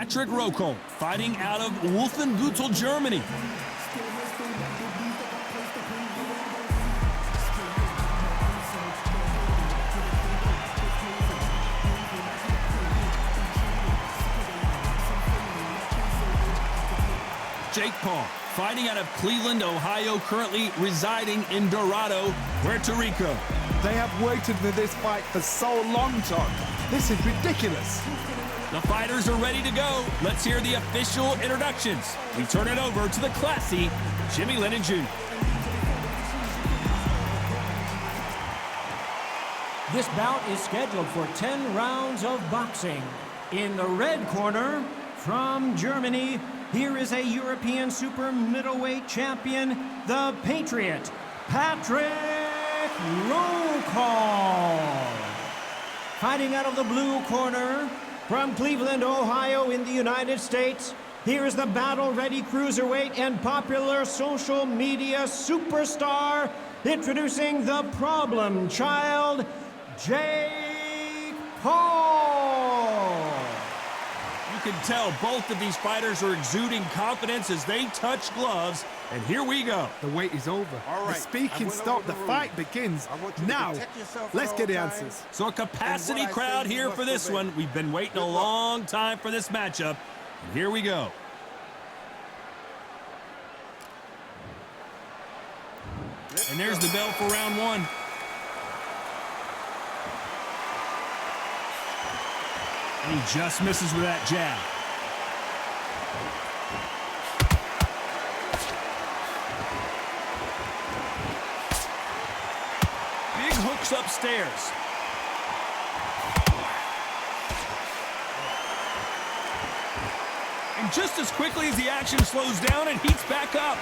Patriot Rokohl, fighting out of Wolfenbüttel, Germany. Jake Paul, fighting out of Cleveland, Ohio, currently residing in Dorado, Puerto Rico. They have waited for this fight for so long, Todd. This is ridiculous. The fighters are ready to go. Let's hear the official introductions. We turn it over to the classy Jimmy Lennon Jr. This bout is scheduled for 10 rounds of boxing. In the red corner, from Germany, here is a European super middleweight champion, the Patriot, Patrick Rokohl. Fighting out of the blue corner, from Cleveland, Ohio in the United States, here is the battle-ready cruiserweight and popular social media superstar, introducing the problem child, Jake Paul. You can tell both of these fighters are exuding confidence as they touch gloves, and here we go. The wait is over. All right. The speaking stopped. The fight begins. Now, let's get the answers. So a capacity crowd here for this one. We've been waiting a long time for this matchup, and here we go. And there's the bell for round one. And he just misses with that jab. Big hooks upstairs. And just as quickly as the action slows down, it heats back up.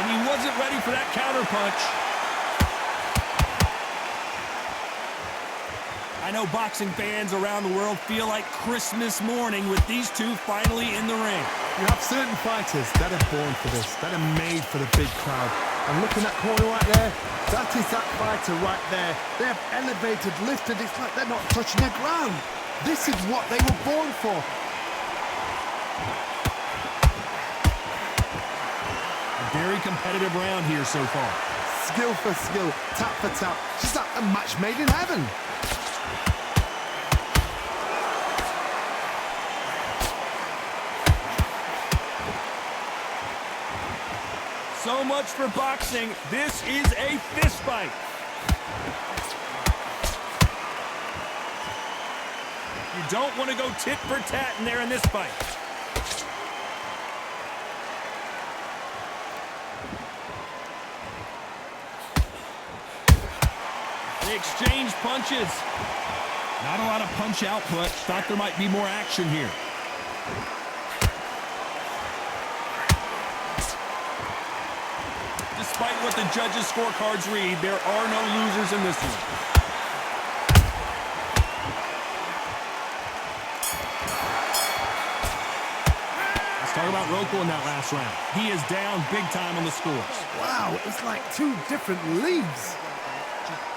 And he wasn't ready for that counter punch. I know boxing fans around the world feel like Christmas morning with these two finally in the ring. You have certain fighters that are born for this, that are made for the big crowd. And look in that corner right there, that is that fighter right there. They have elevated, lifted, it's like they're not touching the ground. This is what they were born for. A very competitive round here so far. Skill for skill, tap for tap, just like a match made in heaven. So much for boxing. This is a fist fight. You don't want to go tit for tat in there in this fight. They exchange punches. Not a lot of punch output. Thought there might be more action here. Despite what the judges' scorecards read, there are no losers in this one. Let's talk about Rokohl in that last round. He is down big time on the scores. Wow, it's like two different leagues.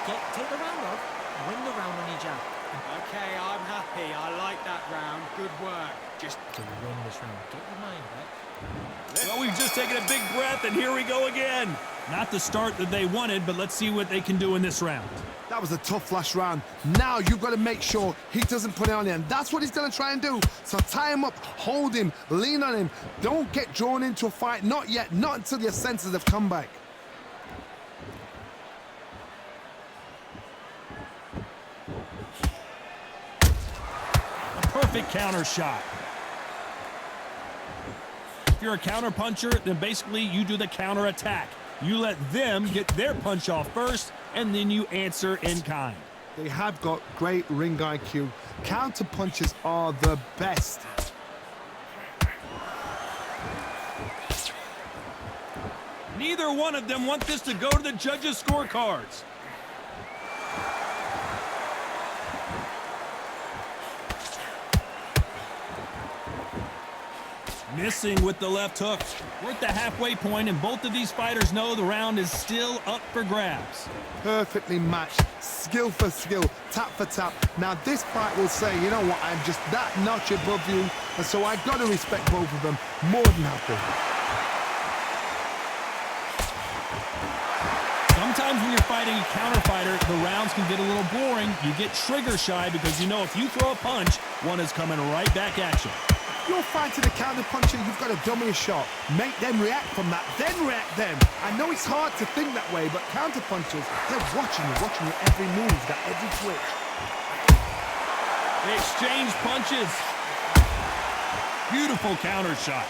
Take the round off, win the round on your jab. Okay, I'm happy. I like that round. Good work. Just To win this round, get your mind right. Well, we've just taken a big breath, and here we go again. Not the start that they wanted, but let's see what they can do in this round. That was a tough last round. Now you've got to make sure he doesn't put it on you, and that's what he's going to try and do. So tie him up, hold him, lean on him. Don't get drawn into a fight. Not yet. Not until your senses have come back. A perfect counter shot. If you're a counter puncher, then basically you do the counter attack. You let them get their punch off first, and then you answer in kind. They have got great ring IQ. Counter punches are the best. Neither one of them want this to go to the judges' scorecards. Missing with the left hook. We're at the halfway point, and both of these fighters know the round is still up for grabs. Perfectly matched. skill for skill, tap for tap. Now this fight will say, you know what, I'm just that notch above you, and so I've got to respect both of them more than happy. Sometimes when you're fighting a counter fighter, the rounds can get a little boring. You get trigger shy because you know if you throw a punch, one is coming right back at you. You're fighting a counter puncher, you've got to dummy a shot. Make them react from that, then react them. I know it's hard to think that way, but counter punchers, they're watching you every move, that every twitch. They exchange punches. Beautiful counter shot.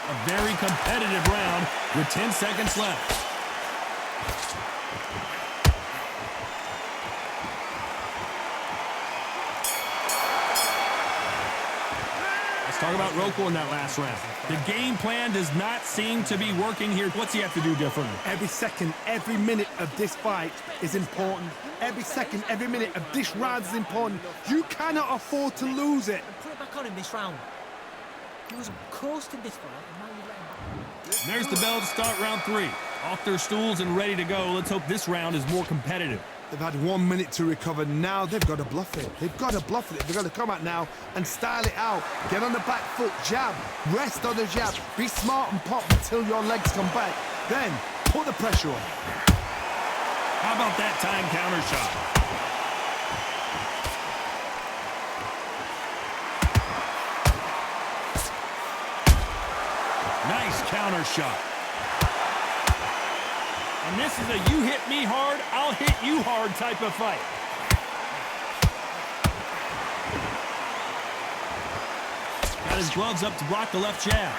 A very competitive round with 10 seconds left. Talk about Rokohl in that last round. The game plan does not seem to be working here. What's he have to do differently? Every second, every minute of this fight is important. Every second, every minute of this round is important. You cannot afford to lose it. And put it back on him this round. He was coasting this fight, and now you let him. There's the bell to start round 3. Off their stools and ready to go. Let's hope this round is more competitive. They've had 1 minute to recover. Now they've got to bluff it. They've got to bluff it. They've got to come out now and style it out. Get on the back foot, jab, rest on the jab. Be smart and pop until your legs come back. Then put the pressure on. How about that time counter shot? Nice counter shot. And this is a you hit me hard, I'll hit you hard type of fight. Got his gloves up to block the left jab.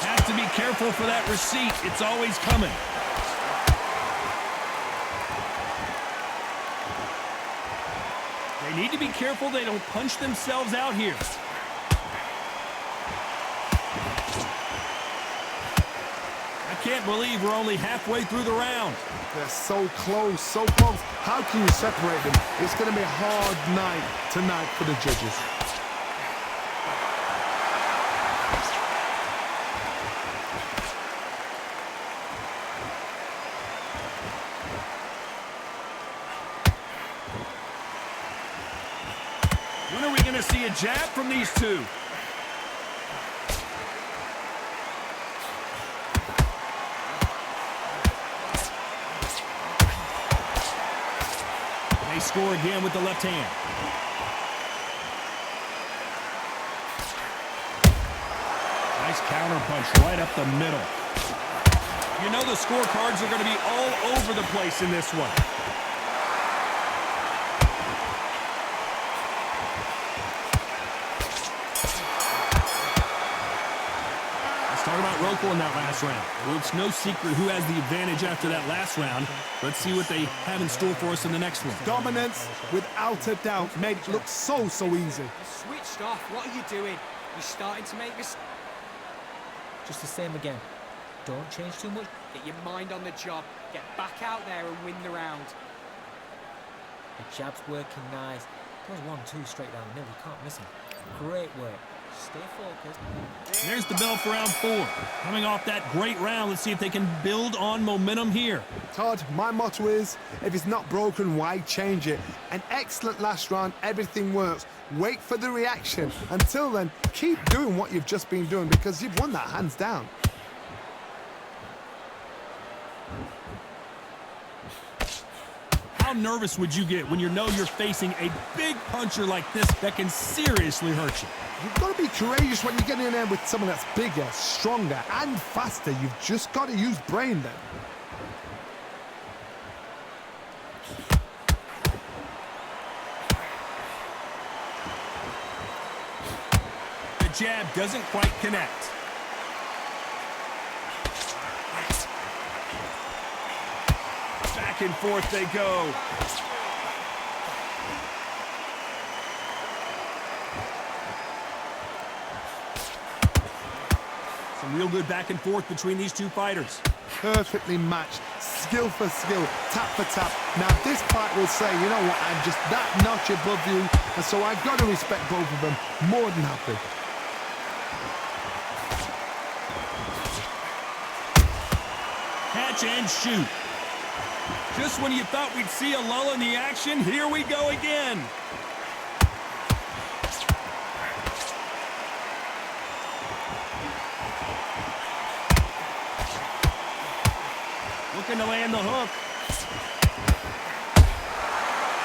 Has to be careful for that receipt. It's always coming. They need to be careful they don't punch themselves out here. I can't believe we're only halfway through the round. They're so close, so close. How can you separate them? It's going to be a hard night tonight for the judges. When are we going to see a jab from these two? They score again with the left hand. Nice counter punch right up the middle. You know the scorecards are going to be all over the place in this one. Talk about Rokohl in that last round. Well, it's no secret who has the advantage after that last round. Let's see what they have in store for us in the next one. Dominance, without a doubt, made it look so easy. Switched off. What are you doing? You're starting to make this. Just the same again. Don't change too much. Get your mind on the job. Get back out there and win the round. The jab's working nice. Goes 1-2 straight down the middle. You can't miss him. Great work. Stay focused. There's the bell for round 4. Coming off that great round, let's see if they can build on momentum here. Todd, my motto is, if it's not broken, why change it? An excellent last round, everything works. Wait for the reaction. Until then, keep doing what you've just been doing because you've won that hands down. How nervous would you get when you know you're facing a big puncher like this that can seriously hurt you? You've got to be courageous when you get in there with someone that's bigger, stronger, and faster. You've just got to use brain then. The jab doesn't quite connect. Back and forth they go. Some real good back and forth between these two fighters. Perfectly matched, skill for skill, tap for tap. Now this fight will say, you know what, I'm just that notch above you, and so I've got to respect both of them more than happy. catch and shoot. Just when you thought we'd see a lull in the action, here we go again. Looking to land the hook.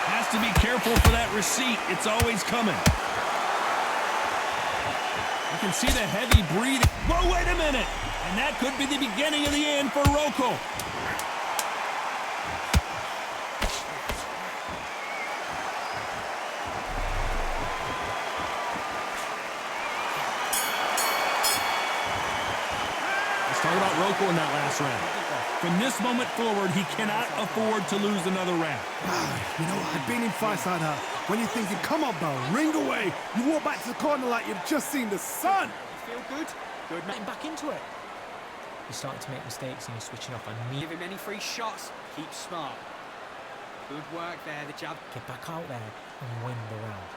Has to be careful for that receipt. It's always coming. You can see the heavy breathing. Whoa, wait a minute. And that could be the beginning of the end for Rokohl. Let's talk about Rokohl in that last round. From this moment forward, he cannot afford to lose another round. You know, I've been in fights like that. When you're thinking, come on, Bell, ring away. You walk back to the corner like you've just seen the sun. Feel good? Good, Getting back into it. He's starting to make mistakes and he's switching off. I need Give him any free shots. Keep smart. Good work there, the jab. to get back out there and win the round.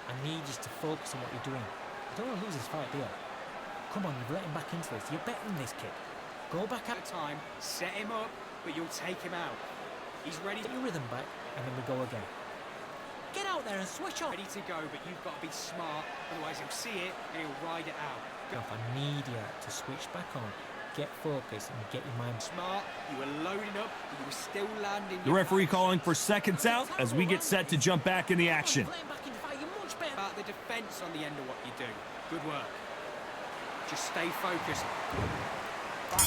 I need you to focus on what you're doing. You don't want to lose this fight, do you? Come on, you've let him back into this. You're betting this kid. Go back out. At time, set him up, but you'll take him out. He's ready. Get your rhythm back, and then we go again. Get out there and switch off. Ready to go, but you've got to be smart. Otherwise, he'll see it and he'll ride it out. Go. I need you to switch back on, get focused, and get your mind Smart. You were loading up, but you were still landing. The referee calling for seconds out as we get set to jump back in the action. About the defense on the end of what you do. Good work. Just stay focused.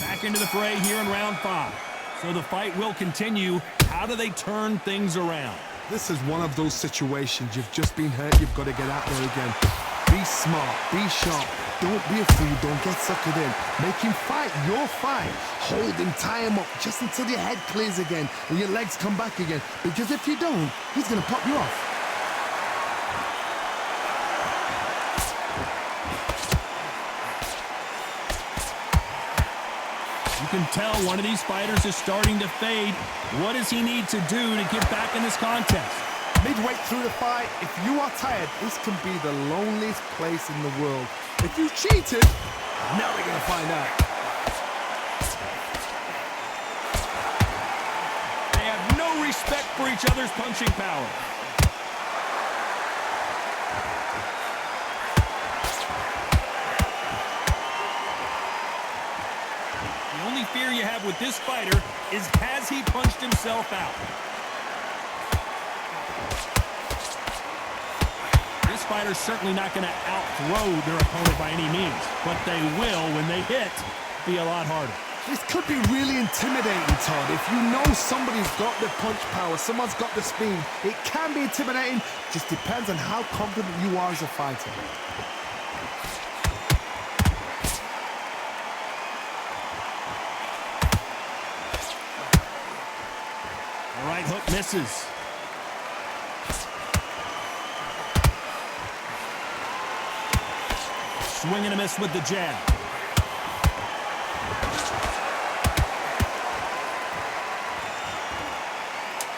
Back into the fray here in round 5. So the fight will continue. How do they turn things around? This is one of those situations. You've just been hurt. You've got to get out there again. Be smart. Be sharp. Don't be a fool. Don't get suckered in. Make him fight your fight. Hold him. Tie him up just until your head clears again and your legs come back again. Because if you don't, he's going to pop you off. You can tell one of these fighters is starting to fade. What does he need to do to get back in this contest? Midway through the fight, if you are tired, this can be the loneliest place in the world. If you cheated, now we're going to find out. They have no respect for each other's punching power. The only fear you have with this fighter is, has he punched himself out? This fighter's certainly not going to outthrow their opponent by any means, but they will, when they hit, be a lot harder. This could be really intimidating, Todd. If you know somebody's got the punch power, someone's got the speed, it can be intimidating. Just depends on how confident you are as a fighter. The right hook misses. Swing and a miss with the jab.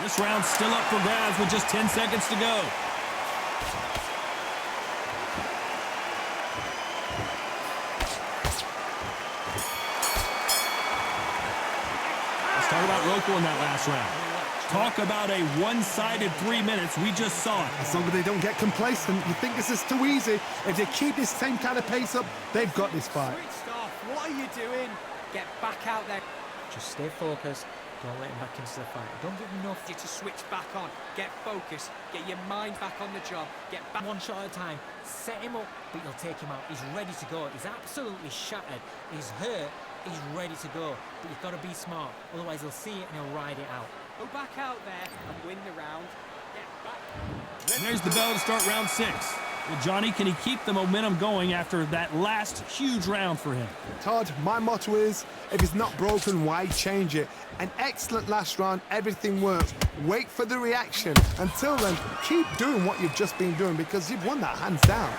This round's still up for grabs with just 10 seconds to go. Let's talk about Rokohl in that last round. Talk about a one-sided 3 minutes. We just saw it. As long as they don't get complacent, you think this is too easy. If they keep this same kind of pace up, they've got this fight. Switched off. What are you doing? Get back out there. Just stay focused. Don't let him back into the fight. Don't give him enough. You to switch back on. Get focused. Get your mind back on the job. Get back. One shot at a time. Set him up, but you'll take him out. He's ready to go. He's absolutely shattered. He's hurt. He's ready to go. But you've got to be smart. Otherwise, he'll see it and he'll ride it out. Go back out there and win the round. Get back. And there's the bell to start round 6. Well, Johnny, can he keep the momentum going after that last huge round for him? Todd, my motto is, if it's not broken, why change it? An excellent last round, everything works. Wait for the reaction. Until then, keep doing what you've just been doing because you've won that hands down.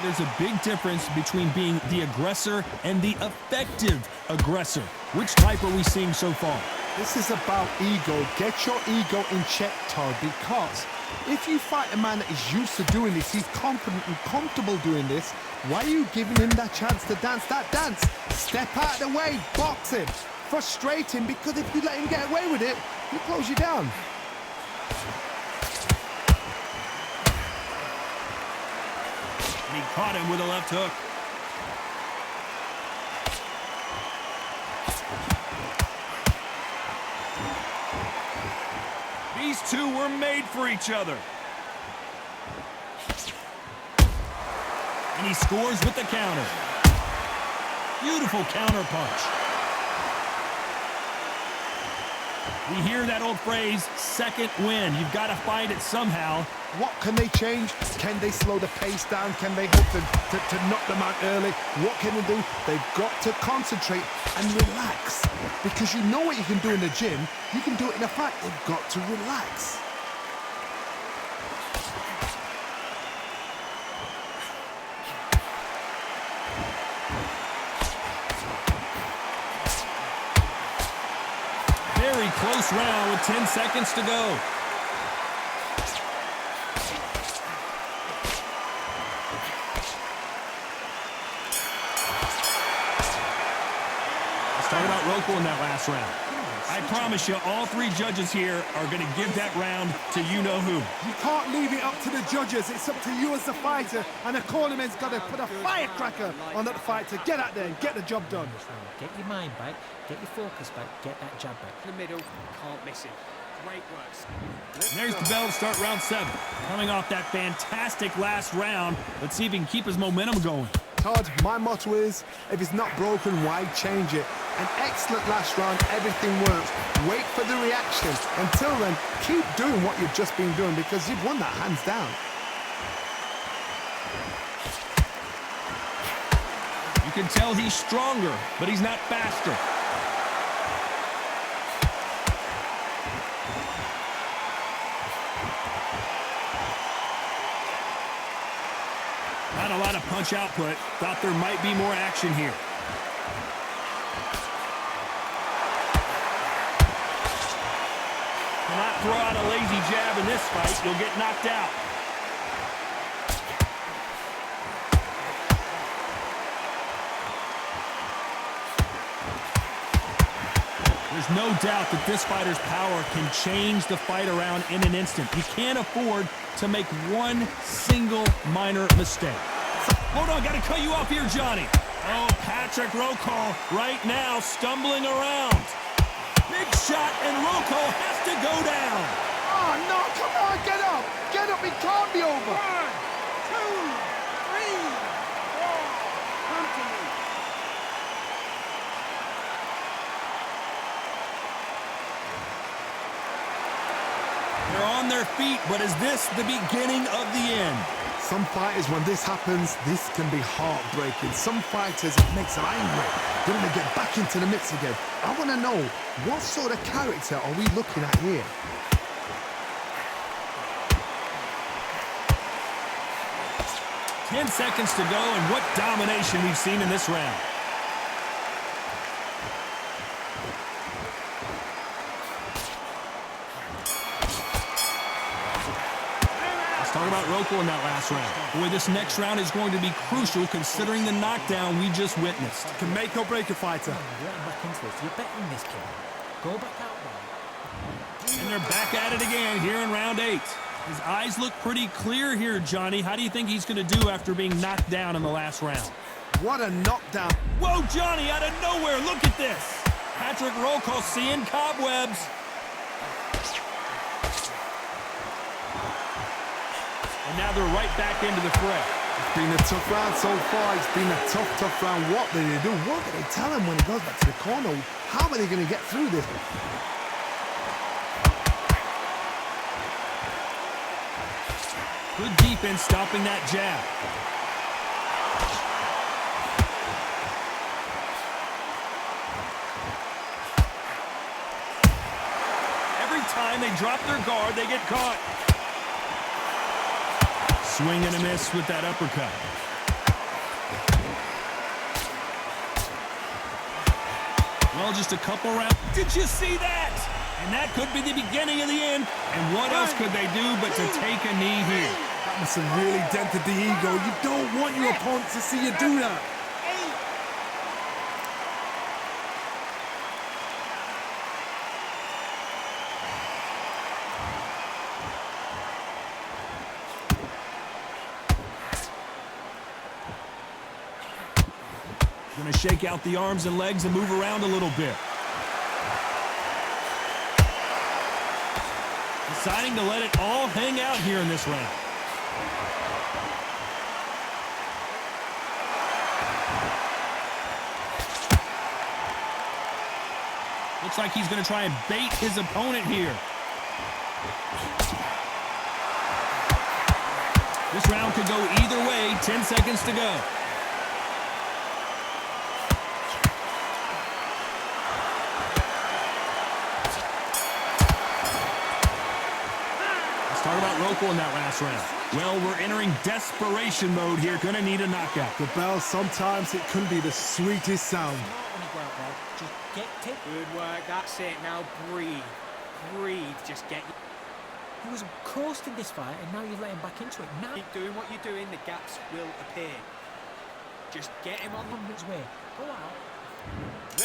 There's a big difference between being the aggressor and the effective aggressor. Which type are we seeing so far? This is about ego. Get your ego in check, Todd, because If you fight a man that is used to doing this, he's confident and comfortable doing this, why are you giving him that chance to dance that dance? Step out of the way, box him, frustrate him, because if you let him get away with it, he'll close you down. And he caught him with a left hook. These two were made for each other. And he scores with the counter. Beautiful counter punch. We hear that old phrase, second win. You've got to find it somehow. What can they change? Can they slow the pace down? Can they hope to knock them out early? What can they do? They've got to concentrate and relax. Because you know what you can do in the gym, you can do it in a fight. They've got to relax. Very close round with 10 seconds to go. Talk about Rokohl in that last round. I promise you, all three judges here are going to give that round to you-know-who. You can't leave it up to the judges. It's up to you as the fighter, and the cornerman's got to put a firecracker on that fight to get out there and get the job done. Get your mind back, get your focus back, get that jab back. In the middle, can't miss it. Great work. And there's the bell to start round 7. Coming off that fantastic last round, let's see if he can keep his momentum going. Todd, my motto is, if it's not broken, why change it? An excellent last round, everything works. Wait for the reaction. Until then, keep doing what you've just been doing because you've won that hands down. You can tell he's stronger, but he's not faster. Not a lot of punch output. Thought there might be more action here. Cannot throw out a lazy jab in this fight. You'll get knocked out. There's no doubt that this fighter's power can change the fight around in an instant. You can't afford to make one single minor mistake. Hold on, got to cut you off here, Johnny. Oh, Patrick Rokohl right now stumbling around. Big shot, and Rokohl has to go down. Oh, no, come on, get up. Get up, it can't be over. 1, 2, 3, 4. Come to me. They're on their feet, but is this the beginning of the end? Some fighters, when this happens, this can be heartbreaking. Some fighters, it makes them angry. They want to get back into the mix again. I want to know, what sort of character are we looking at here? Ten seconds to go, and what domination we've seen in this round. Talk about Rokohl in that last round. Boy, this next round is going to be crucial considering the knockdown we just witnessed. Can make or break a fighter. You're getting back into this. You're betting this kid. Go back out there. And they're back at it again here in round 8. His eyes look pretty clear here, Johnny. How do you think he's going to do after being knocked down in the last round? What a knockdown. Whoa, Johnny, out of nowhere. Look at this. Patrick Rokohl seeing cobwebs. And now they're right back into the fray. It's been a tough round so far. It's been a tough round. What do they do? What do they tell him when he goes back to the corner? How are they going to get through this? Good defense stopping that jab. Every time they drop their guard, they get caught. Swing and a miss with that uppercut. Well, just a couple rounds. Did you see that? And that could be the beginning of the end. And what else could they do but to take a knee here? That must have really dented the ego. You don't want your opponent to see you do that. Going to shake out the arms and legs and move around a little bit. Deciding to let it all hang out here in this round. Looks like he's going to try and bait his opponent here. This round could go either way. 10 seconds to go. Talk about Rokohl in that last round. Well, we're entering desperation mode here. Gonna need a knockout. The bell, sometimes it can be the sweetest sound. Just get it. Good work, that's it. Now breathe. Breathe, just get... He was coasting this fight, and now you've let him back into it. Now Keep doing what you're doing, the gaps will appear. Just get him on his way. Go out.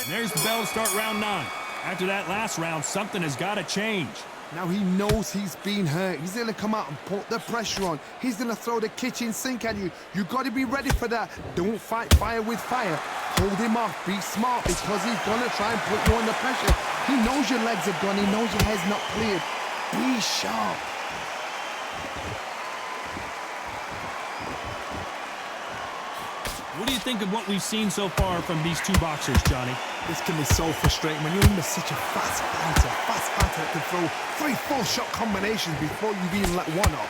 There's the bell to start round 9. After that last round, something has got to change. Now he knows he's been hurt. He's going to come out and put the pressure on. He's going to throw the kitchen sink at you. You've got to be ready for that. Don't fight fire with fire. Hold him off. Be smart because he's going to try and put you under pressure. He knows your legs are gone. He knows your head's not cleared. Be sharp. What do you think of what we've seen so far from these two boxers, Johnny? This can be so frustrating when you're under such a fast fighter that can throw 3-4 shot combinations before you've even let one off.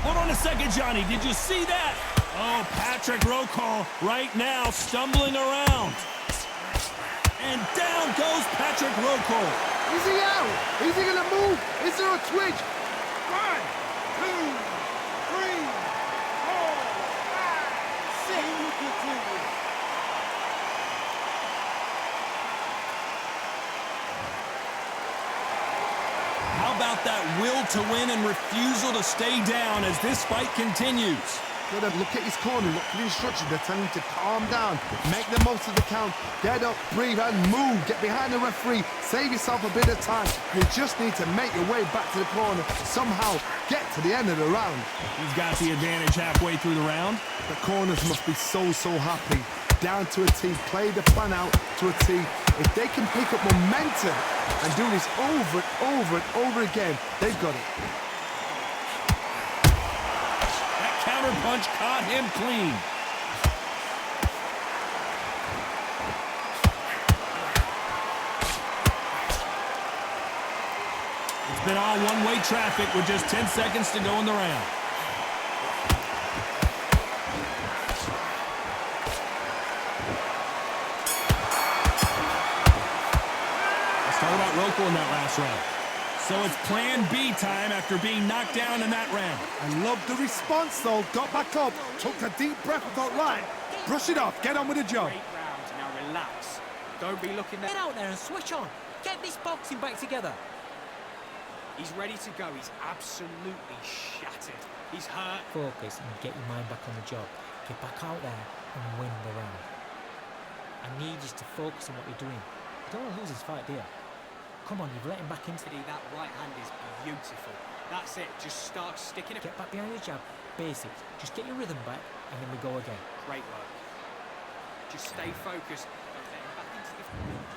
Hold on a second, Johnny. Did you see that? Oh, Patrick Rokohl right now stumbling around. And down goes Patrick Rokohl. Is he out? Is he going to move? Is there a twitch? 1, 2, 3, 4, 5, 6. How about that will to win and refusal to stay down as this fight continues? Gotta look at his corner, look for the instructions. They're telling him to calm down, make the most of the count, get up, breathe, and move. Get behind the referee, save yourself a bit of time. You just need to make your way back to the corner, somehow get to the end of the round. He's got the advantage halfway through the round. The corners must be so happy. Down to a T, play the plan out to a T. If they can pick up momentum and do this over and over and over again, they've got it. That counter punch caught him clean. It's been all one-way traffic with just 10 seconds to go in the round. Talk about Rokohl in that last round. So it's plan B time after being knocked down in that round. I love the response though. Got back up, took a deep breath, thought, right, brush it off, get on with the job. Great round, now relax. Don't be looking there. Get out there and switch on. Get this boxing back together. He's ready to go, he's absolutely shattered. He's hurt. Focus and get your mind back on the job. Get back out there and win the round. I need you to focus on what you're doing. You don't want to lose this fight, do you? Come on, you've let him back into it. That right hand is beautiful. That's it, just start sticking it. Get back behind the jab. Basics. Just get your rhythm back, and then we go again. Great work. Just stay focused.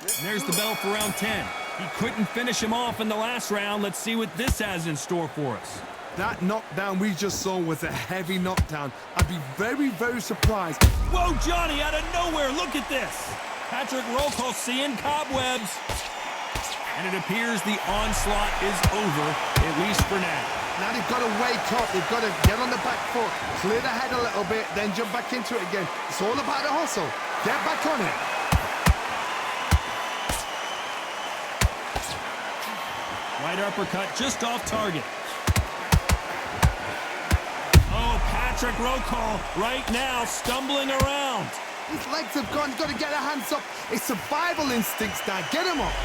And there's the bell for round 10. He couldn't finish him off in the last round. Let's see what this has in store for us. That knockdown we just saw was a heavy knockdown. I'd be very surprised. Whoa, Johnny, out of nowhere, look at this. Patrick Rokohl seeing cobwebs. And it appears the onslaught is over, at least for now. Now they've got to wake up. They've got to get on the back foot, clear the head a little bit, then jump back into it again. It's all about the hustle. Get back on it. Right uppercut just off target. Oh, Patrick Rokohl right now stumbling around. His legs have gone. He's got to get the hands up. It's survival instincts now. Get him up.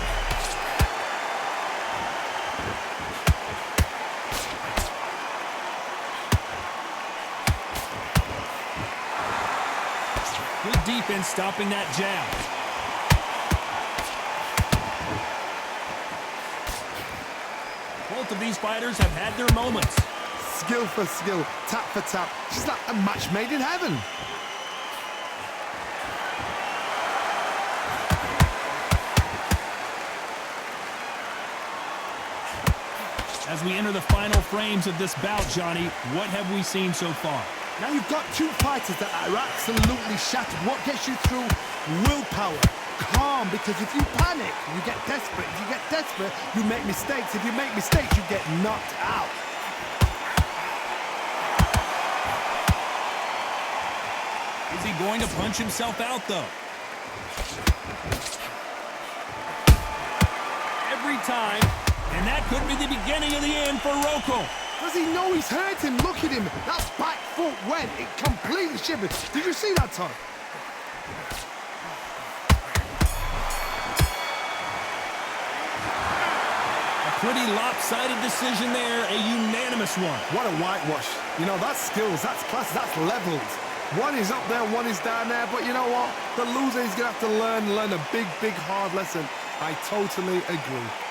defense stopping that jab. Both of these fighters have had their moments. Skill for skill, tap for tap. She's like a match made in heaven. As we enter the final frames of this bout, Johnny, what have we seen so far? Now you've got two fighters that are absolutely shattered. What gets you through? Willpower, calm, because if you panic, you get desperate. If you get desperate, you make mistakes. If you make mistakes, you get knocked out. Is he going to punch himself out, though? Every time, and that could be the beginning of the end for Rokohl. Does he know he's hurting? Look at him. That back foot went. It completely shivered. Did you see that, Tom? A pretty lopsided decision there, a unanimous one. What a whitewash. You know, that's skills, that's class, that's levels. One is up there, one is down there, but you know what? The loser is going to have to learn a big, hard lesson. I totally agree.